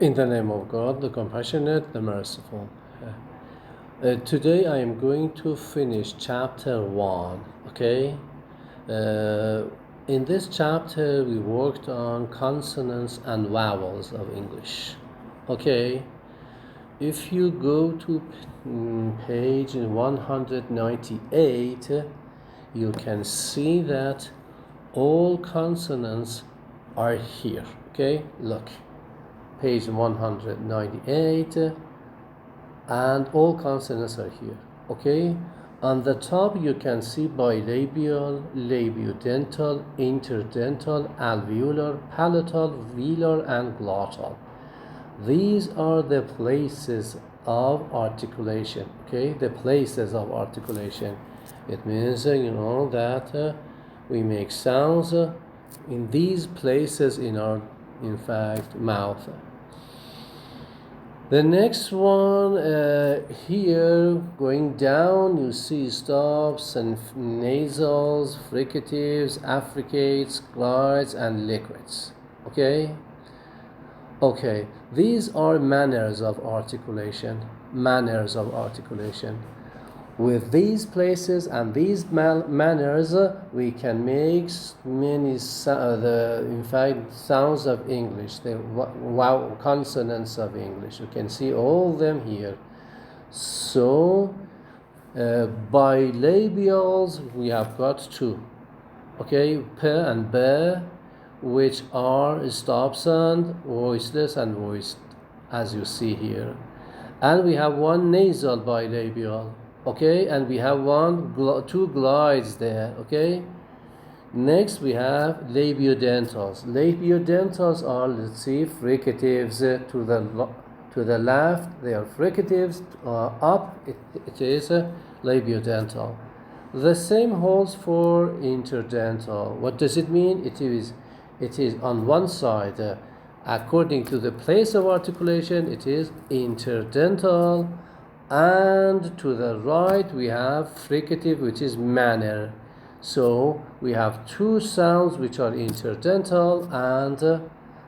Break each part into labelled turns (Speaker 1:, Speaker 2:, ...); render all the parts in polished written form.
Speaker 1: In the name of God, the compassionate, the merciful. Today I am going to finish chapter 1, okay? In this chapter we worked on consonants and vowels of English, okay? If you go to page 198, you can see that all consonants are here, okay? Look. Page 198, and all consonants are here, okay? On the top you can see bilabial, labiodental, interdental, alveolar, palatal, velar, and glottal. These are the places of articulation, okay? The places of articulation. It means, that we make sounds in these places in our, mouth. The next one here, going down, you see stops and nasals, fricatives, affricates, glides, and liquids. Okay? Okay, these are manners of articulation. Manners of articulation. With these places and these manners, we can make many sounds of English, the consonants of English. You can see all them here. So, bilabials, we have got two. Okay, p and b, which are stop sound, voiceless and voiced, as you see here. And we have one nasal bilabial. Okay, and we have two glides there. Okay, next we have labiodentals. Labiodentals are, let's see, fricatives to the left. They are fricatives. Up it is labiodental. The same holds for interdental. What does it mean? It is on one side. According to the place of articulation, it is interdental. And to the right we have fricative, which is manner. So we have two sounds which are interdental and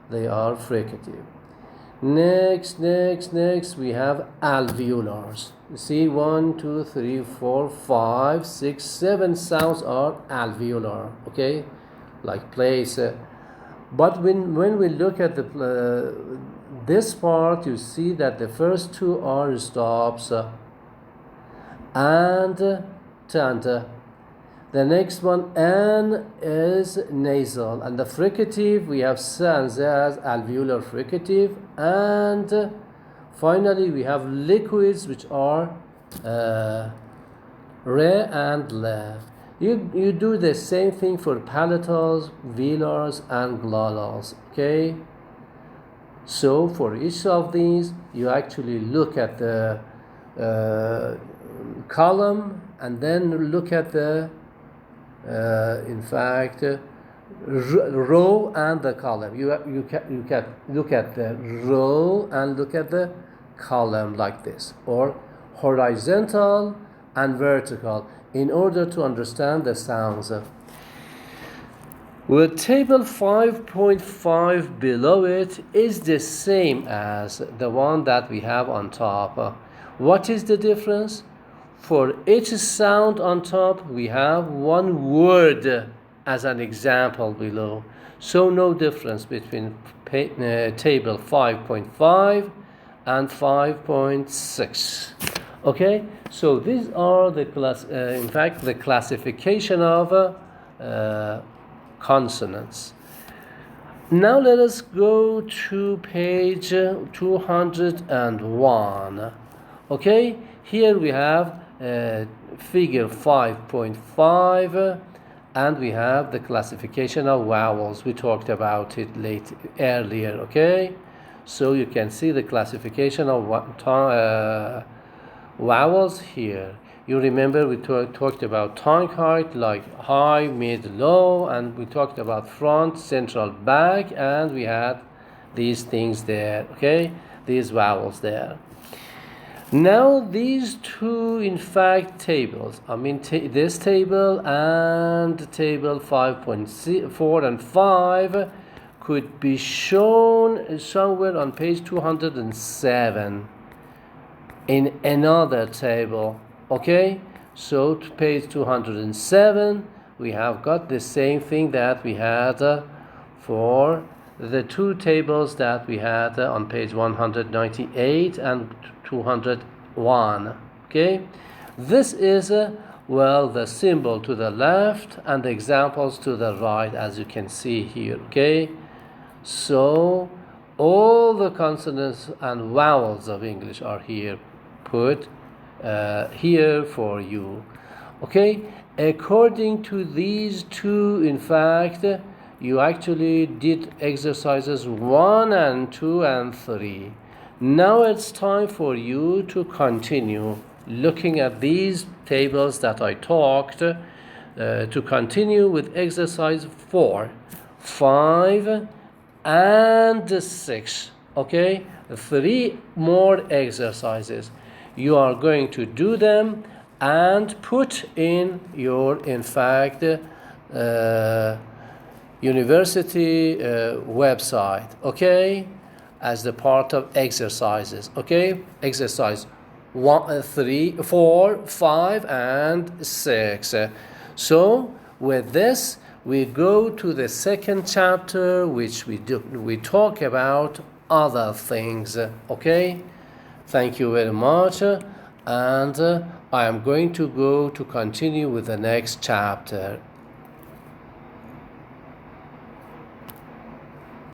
Speaker 1: they are fricative. Next we have alveolars. You see, 1, 2, 3, 4, 5, 6, 7 sounds are alveolar, okay, like place. But when we look at this part, you see that the first two are stops and tanta. The next one, N, is nasal, and the fricative we have sans as alveolar fricative, and finally we have liquids which are re and le. You do the same thing for palatals, velars, and glottals, okay? So for each of these, you actually look at the column and then look at the, row and the column. You can look at the row and look at the column like this, or horizontal and vertical, in order to understand the sounds. Well, table 5.5 below it is the same as the one that we have on top. What is the difference? For each sound on top, we have one word as an example below. So no difference between table 5.5 and 5.6. Okay, so these are the the classification of consonants. Now let us go to page 201. Okay, here we have figure 5.5, and we have the classification of vowels. We talked about it earlier. Okay, so you can see the classification of vowels here. You remember we talked about tongue height, like high, mid, low, and we talked about front, central, back, and we had these things there, okay? These vowels there. Now these two, in fact, tables, this table and table 5.4 and 5 could be shown somewhere on page 207 in another table. Okay, so to page 207 we have got the same thing that we had for the two tables that we had on page 198 and 201. Okay, this is well, the symbol to the left and the examples to the right, as you can see here. Okay, so all the consonants and vowels of English are here put here for you. Okay, according to these two, in fact, you actually did exercises 1 and 2 and 3. Now it's time for you to continue looking at these tables that I talked, to continue with exercise 4, 5, and 6. Okay, 3 more exercises. You are going to do them and put in your, in fact, university website, okay, as the part of exercises. Okay, exercise 1, 3, 4, 5, and 6. So with this we go to the second chapter, which we talk about other things. Okay, thank you very much, and I am going to go to continue with the next chapter.